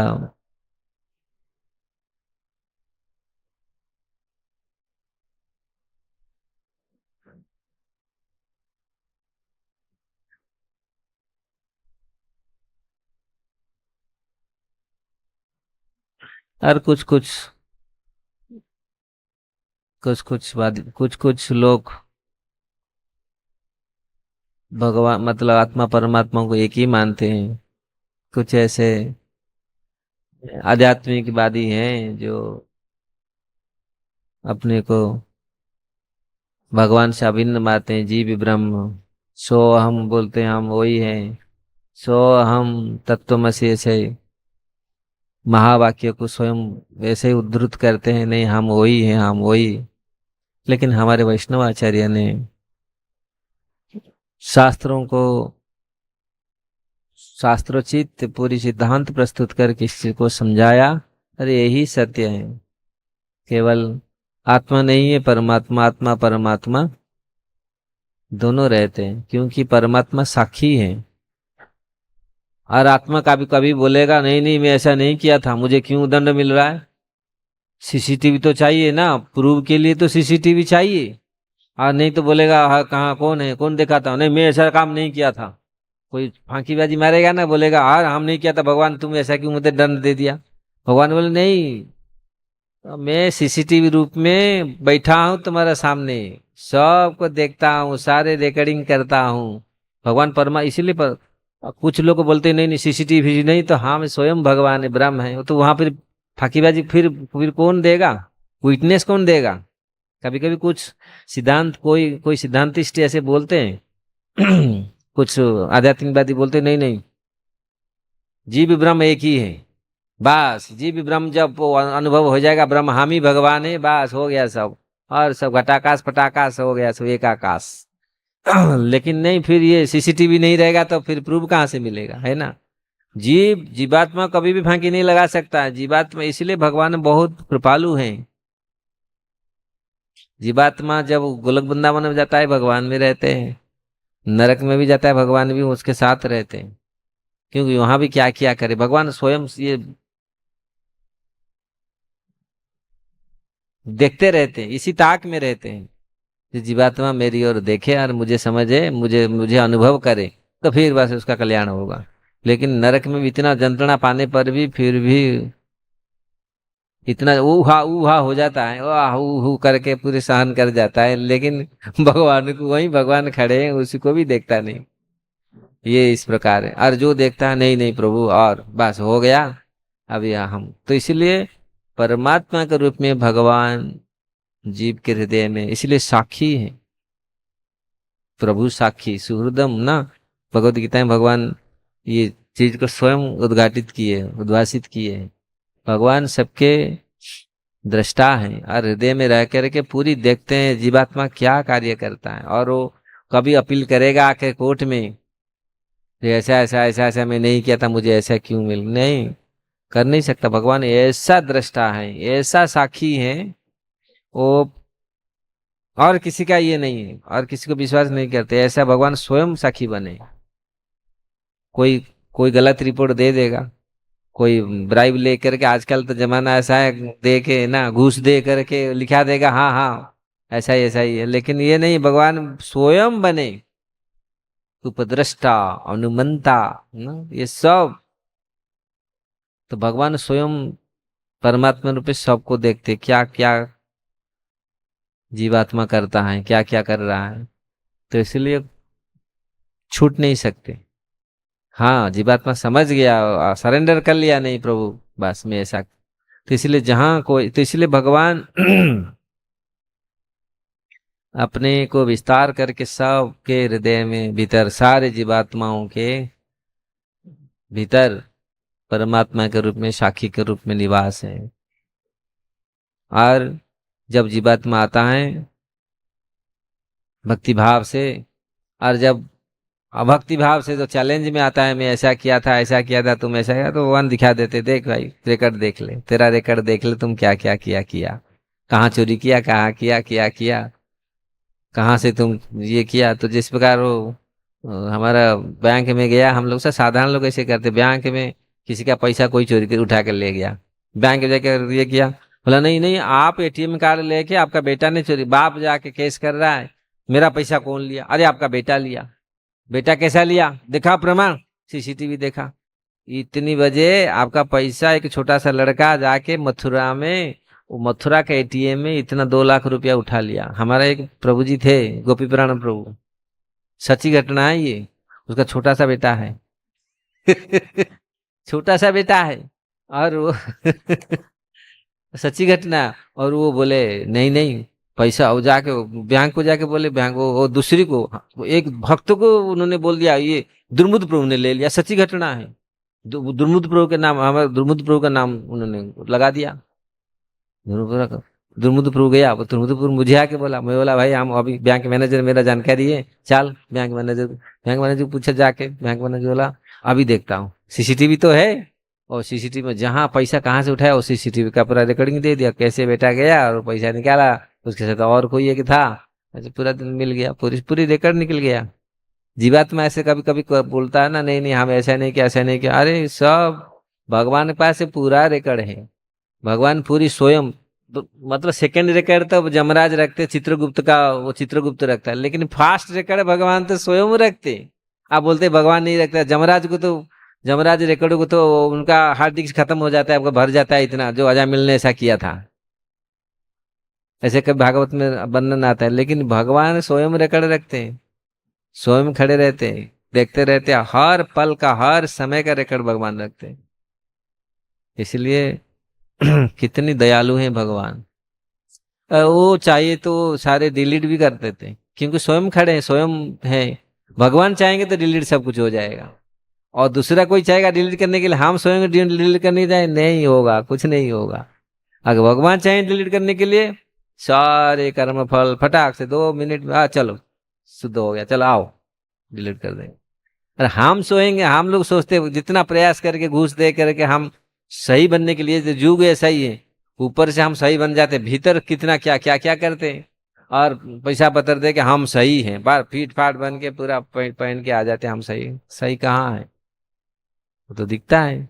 Speaker 1: और कुछ कुछ लोग भगवान मतलब आत्मा परमात्मा को एक ही मानते हैं। कुछ ऐसे आध्यात्मिकवादी हैं जो अपने को भगवान से अभिन्न मानते हैं, जीव ब्रह्म सो हम बोलते हैं, हम वही हैं, सो हम तत्वमसि, ऐसे महावाक्य को स्वयं वैसे ही उद्धृत करते हैं, नहीं हम वही हैं, हम वही। लेकिन हमारे वैष्णव आचार्य ने शास्त्रों को शास्त्रोचित पूरी सिद्धांत प्रस्तुत करके इस चीज को समझाया। अरे यही सत्य है, केवल आत्मा नहीं है परमात्मा, आत्मा परमात्मा दोनों रहते हैं, क्योंकि परमात्मा साक्षी है। और आत्मा कभी कभी बोलेगा नहीं नहीं मैं ऐसा नहीं किया था, मुझे क्यों दंड मिल रहा है। सीसीटीवी तो चाहिए ना, प्रूव के लिए तो सीसीटीवी चाहिए। और नहीं तो बोलेगा हाँ कहाँ कौन है, कौन दिखाता हूँ, नहीं मैं ऐसा काम नहीं किया था। कोई फांकीबाजी मारेगा ना, बोलेगा हाँ हम नहीं किया था, भगवान तुम ऐसा क्यों मुझे दंड दे दिया। भगवान बोले नहीं, मैं सीसीटीवी रूप में बैठा हूं तुम्हारे सामने, सबको देखता हूँ, सारे रिकॉर्डिंग करता हूँ। भगवान परमा इसीलिए कुछ लोग बोलते नहीं नहीं सीसीटीवी नहीं, तो हाँ मैं स्वयं भगवान है, ब्रह्म है। तो वहां फिर फांकीबाजी फिर कौन देगा, विटनेस कौन देगा। कभी कभी कुछ सिद्धांत कोई कोई सिद्धांतिस्ट ऐसे बोलते हैं कुछ आध्यात्मिकवादी बोलते नहीं नहीं जीव ब्रह्म एक ही है, बस जीव ब्रह्म जब वो अनुभव हो जाएगा ब्रह्म हम ही भगवान है, बस हो गया सब, और सब घटाकाश पटाकाश हो गया सब एक आकाश। लेकिन नहीं, फिर ये सीसीटीवी नहीं रहेगा तो फिर प्रूफ कहाँ से मिलेगा, है ना। जीवात्मा कभी भी फांकी नहीं लगा सकता है। जीवात्मा इसलिए भगवान बहुत कृपालु हैं। जीवात्मा जब गोलक वृंदावन में जाता है भगवान भी रहते हैं, नरक में भी जाता है भगवान भी उसके साथ रहते हैं, क्योंकि वहां भी क्या क्या करे भगवान स्वयं ये देखते रहते हैं, इसी ताक में रहते हैं कि जीवात्मा मेरी ओर देखे और मुझे समझे, मुझे मुझे अनुभव करे, तो फिर बस उसका कल्याण होगा। लेकिन नरक में भी इतना यंत्रणा पाने पर भी फिर भी इतना ऊहा हो जाता है, वाह ऊ करके पूरे सहन कर जाता है, लेकिन भगवान को वही भगवान खड़े हैं, उसी को भी देखता नहीं। ये इस प्रकार है। और जो देखता है नहीं नहीं प्रभु और बस हो गया, अब यहाँ हम तो इसलिए परमात्मा के रूप में भगवान जीव के हृदय में, इसलिए साक्षी है, प्रभु साक्षी सुहृदम ना। भगवत गीता में भगवान ये चीज को स्वयं उद्घाटित किए, उद्भाषित किए। भगवान सबके दृष्टा है और हृदय में रह करके पूरी देखते हैं जीवात्मा क्या कार्य करता है। और वो कभी अपील करेगा आके कोर्ट में, ऐसा ऐसा ऐसा ऐसा मैं नहीं किया था, मुझे ऐसा क्यों मिल, नहीं कर नहीं सकता। भगवान ऐसा दृष्टा है, ऐसा साक्षी है, वो और किसी का ये नहीं है, और किसी को विश्वास नहीं करते, ऐसा भगवान स्वयं साक्षी बने। कोई कोई गलत रिपोर्ट दे देगा, कोई ब्राइब ले करके, आजकल तो जमाना ऐसा है, दे के ना घूस दे करके लिखा देगा हाँ हाँ ऐसा ही है। लेकिन ये नहीं, भगवान स्वयं बने, उपद्रष्टा, अनुमंता ना, ये सब तो भगवान स्वयं परमात्मा रूपे सबको देखते, क्या क्या जीवात्मा करता है, क्या क्या कर रहा है, तो इसलिए छूट नहीं सकते। हाँ जीवात्मा समझ गया, सरेंडर कर लिया, नहीं प्रभु बस मैं ऐसा, तो इसलिए जहां कोई, तो इसलिए भगवान अपने को विस्तार करके सबके हृदय में भीतर, सारे जीवात्माओं के भीतर परमात्मा के रूप में, साक्षी के रूप में निवास है। और जब जीवात्मा आता है भक्ति भाव से, और जब अभक्ति भाव से तो चैलेंज में आता है, मैं ऐसा किया था, ऐसा किया था, तुम ऐसा किया, तो भगवान दिखा देते, देख भाई रिकॉर्ड देख ले, तेरा रिकॉर्ड देख ले, तुम क्या क्या किया, कहाँ चोरी किया, कहाँ किया, कहाँ से तुम ये किया। तो जिस प्रकार वो हमारा बैंक में गया, हम लोग से साधारण लोग ऐसे करते, बैंक में किसी का पैसा कोई चोरी कर उठा कर ले गया, बैंक में जाकर ये किया, बोला नहीं नहीं आप एटीएम कार्ड लेके, आपका बेटा ने चोरी, बाप जाके केस कर रहा है, मेरा पैसा कौन लिया, अरे आपका बेटा लिया। बेटा कैसा लिया, देखा प्रमाण, सीसीटीवी देखा, इतनी बजे आपका पैसा एक छोटा सा लड़का जाके मथुरा में, वो मथुरा के एटीएम में इतना 2 लाख रुपया उठा लिया। हमारा एक प्रभु जी थे, गोपी पुराण प्रभु, सच्ची घटना है ये, उसका छोटा सा बेटा है छोटा सा बेटा है, और वो सच्ची घटना। और वो बोले नहीं नहीं पैसा, वो जाके बैंक को जाके बोले, बैंक वो दूसरी को, वो एक भक्त को उन्होंने बोल दिया, ये दुर्मुद प्रभु ने ले लिया, सच्ची घटना है। दुर्मुद प्रभु के नाम, हमारे दुर्मुद प्रभु का नाम उन्होंने लगा दिया। दुर्मुद प्रभु गया, वो दुर्मुद प्रभु मुझे आके बोला, मैं बोला भाई हम अभी बैंक मैनेजर मेरा जानकारी है, चल बैंक मैनेजर पूछा जाके, बैंक मैनेजर बोला अभी देखता हूँ, सीसीटीवी तो है, और सीसीटीवी में जहाँ पैसा कहाँ से उठाया, वो सीसीटीवी का पूरा रिकॉर्डिंग दे दिया, कैसे बेटा गया और पैसा निकाला, उसके साथ और कोई एक था, ऐसे पूरा दिन मिल गया, पूरी पूरी रिकॉर्ड निकल गया। जीवात्मा ऐसे कभी कभी बोलता है ना, नहीं नहीं हम ऐसा नहीं किया, ऐसा नहीं किया, अरे सब भगवान के पास पूरा रिकॉर्ड है। भगवान पूरी स्वयं, मतलब सेकंड रिकॉर्ड तो जमराज रखते, चित्रगुप्त का वो चित्रगुप्त रखता है, लेकिन फास्ट रिकॉर्ड भगवान तो स्वयं रखते। आप बोलते भगवान नहीं रखता, जमराज को तो, जमराज रिकॉर्ड को तो उनका हार्ड डिस्क खत्म हो जाता है, आपको भर जाता है इतना, जो अजामिल ने ऐसा किया था, ऐसे कभी भागवत में वर्णन आता है। लेकिन भगवान स्वयं रिकॉर्ड रखते हैं, स्वयं खड़े रहते हैं, देखते रहते हैं, हर पल का, हर समय का रिकॉर्ड भगवान रखते हैं। इसलिए कितनी दयालु हैं भगवान। वो चाहिए तो सारे डिलीट भी कर देते, क्योंकि स्वयं खड़े हैं, स्वयं है। भगवान चाहेंगे तो डिलीट सब कुछ हो जाएगा, और दूसरा कोई चाहेगा डिलीट करने के लिए, हम स्वयं डिलीट करने जाए, नहीं होगा, कुछ नहीं होगा। अगर भगवान चाहें डिलीट करने के लिए, सारे कर्म फल फटाक से 2 मिनट में, चलो शुद्ध हो गया, चलो आओ डिलीट कर देंगे। अरे हम सोएंगे, हम लोग सोचते जितना प्रयास करके, घूस दे करके हम सही बनने के लिए, युग ऐसा ही है, ऊपर से हम सही बन जाते, भीतर कितना क्या क्या क्या करते हैं, और पैसा पत्र दे के हम सही हैं, बार फीट फाट बन के पूरा पहन के आ जाते हैं, हम सही, सही कहाँ है, वो तो दिखता है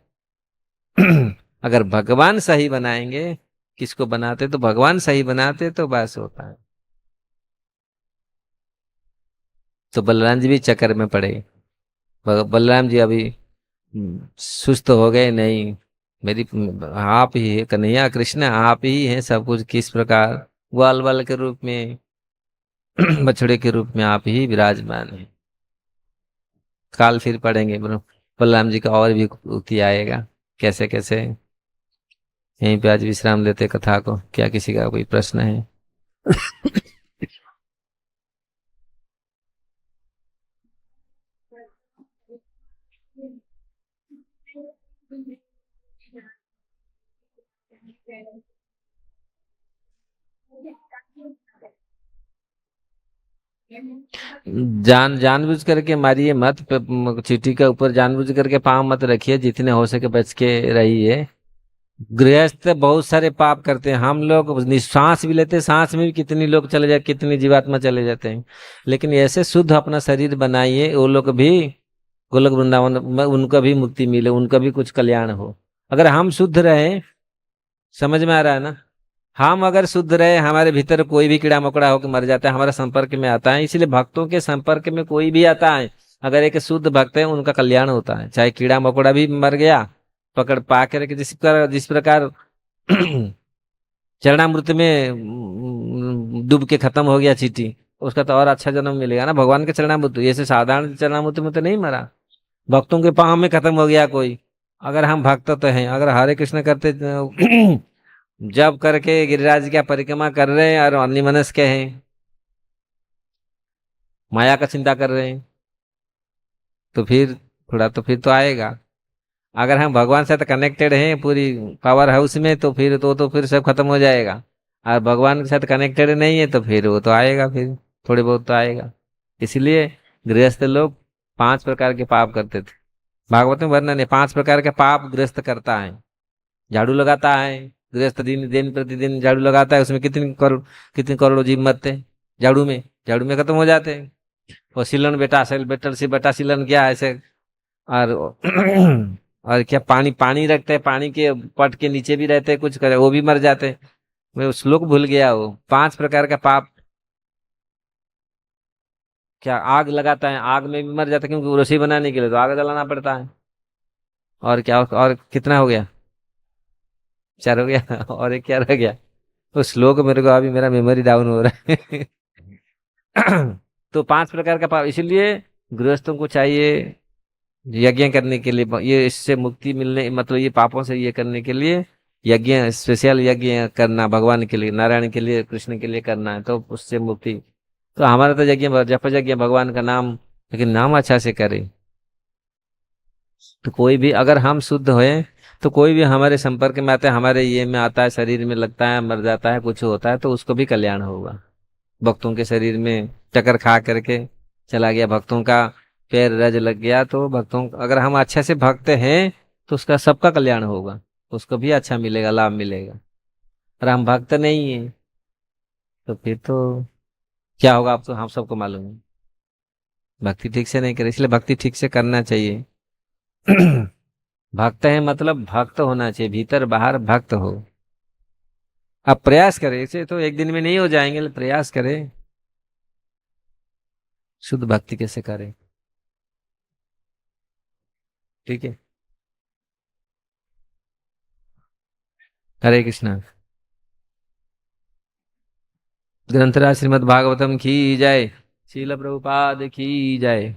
Speaker 1: अगर भगवान सही बनाएंगे, किसको बनाते, तो भगवान सही बनाते तो बस होता है। तो बलराम जी भी चक्कर में पड़े। बलराम जी अभी सुस्त हो गए, नहीं मेरी, आप ही है कन्हैया कृष्ण, आप ही हैं सब कुछ, किस प्रकार ग्वाल बाल के रूप में बछड़े के रूप में आप ही विराजमान हैं। काल फिर पढ़ेंगे बलराम जी का और भी उक्ति आएगा कैसे कैसे। यहीं पे आज विश्राम लेते कथा को। क्या किसी का कोई प्रश्न है? जानबूझ करके मारिए मत, चींटी के ऊपर जानबूझ करके पाँव मत रखिए, जितने हो सके बच के रहिए। गृहस्थ बहुत सारे पाप करते हैं, हम लोग सांस भी लेते हैं, सांस में भी कितनी लोग चले जाते, कितनी जीवात्मा चले जाते हैं। लेकिन ऐसे शुद्ध अपना शरीर बनाइए, वो लोग भी गोलक वृंदावन में उनका भी मुक्ति मिले, उनका भी कुछ कल्याण हो। अगर हम शुद्ध रहे, समझ में आ रहा है ना? हम अगर शुद्ध रहे, हमारे भीतर कोई भी कीड़ा मकोड़ा होकर मर जाता है, हमारे संपर्क में आता है। इसलिए भक्तों के संपर्क में कोई भी आता है, अगर एक शुद्ध भक्त है, उनका कल्याण होता है। चाहे कीड़ा मकोड़ा भी मर गया, पकड़ पा करके, जिस प्रकार चरणामृत में डूब के खत्म हो गया चींटी, उसका तो और अच्छा जन्म मिलेगा ना भगवान के चरणामृत। ऐसे साधारण चरणामृत में तो नहीं मरा, भक्तों के पाँव में खत्म हो गया कोई। अगर हम भक्त तो हैं, अगर हरे कृष्ण करते जब करके गिरिराज की परिक्रमा कर रहे हैं और अन्यमनस्क हैं, माया का चिंता कर रहे हैं, तो फिर थोड़ा तो फिर तो आएगा। अगर हम भगवान से तो कनेक्टेड हैं पूरी पावर हाउस में, तो फिर तो फिर सब खत्म हो जाएगा। और भगवान के साथ कनेक्टेड नहीं है तो फिर वो तो आएगा, फिर थोड़े बहुत तो आएगा। इसलिए गृहस्थ लोग 5 प्रकार के पाप करते थे। भागवत में वर्णन है, 5 प्रकार के पाप गृहस्थ करता है। झाड़ू लगाता है गृहस्थ, दिन दिन प्रतिदिन झाड़ू लगाता है, उसमें कितनी करोड़ों जीव मरते हैं झाड़ू में खत्म हो जाते हैं। और सीलन बेटा सेल बेटर से बेटा सीलन क्या ऐसे। और और क्या, पानी पानी रखते हैं, पानी के पट के नीचे भी रहते हैं, कुछ करे वो भी मर जाते हैं। मैं उस श्लोक भूल गया, वो 5 प्रकार का पाप। क्या, आग लगाता है, आग में भी मर जाता है, क्योंकि रसोई बनाने के लिए तो आग जलाना पड़ता है। और क्या, और कितना हो गया? 4 हो गया और एक क्या रह गया? तो श्लोक मेरे को अभी मेरा मेमोरी डाउन हो रहा है तो 5 प्रकार का पाप, इसलिए गृहस्थों को चाहिए यज्ञ करने के लिए, ये इससे मुक्ति मिलने, मतलब ये पापों से ये करने के लिए यज्ञ, स्पेशल यज्ञ करना भगवान के लिए, नारायण के लिए, कृष्ण के लिए करना है, तो उससे मुक्ति। तो हमारा तो यज्ञ जप यज्ञ भगवान का नाम, लेकिन नाम अच्छा से करे। तो कोई भी अगर हम शुद्ध होए, तो कोई भी हमारे संपर्क में आता है, हमारे ये में आता है, शरीर में लगता है, मर जाता है, कुछ होता है, तो उसको भी कल्याण होगा। भक्तों के शरीर में टक्कर खा करके चला गया, भक्तों का पैर रज लग गया, तो भक्तों, अगर हम अच्छे से भक्त हैं, तो उसका सबका कल्याण होगा, उसको भी अच्छा मिलेगा, लाभ मिलेगा। और हम भक्त नहीं है, तो फिर तो क्या होगा, आप तो हम सबको मालूम है। भक्ति ठीक से नहीं करे, इसलिए भक्ति ठीक से करना चाहिए भक्त है मतलब भक्त होना चाहिए, भीतर बाहर भक्त हो। आप प्रयास करें, इसे तो एक दिन में नहीं हो जाएंगे, लेकिन प्रयास करें, शुद्ध भक्ति कैसे करें। ठीक है। हरे कृष्णा। ग्रंथराज श्रीमद् भागवतम की जय। शील प्रभुपाद की जय।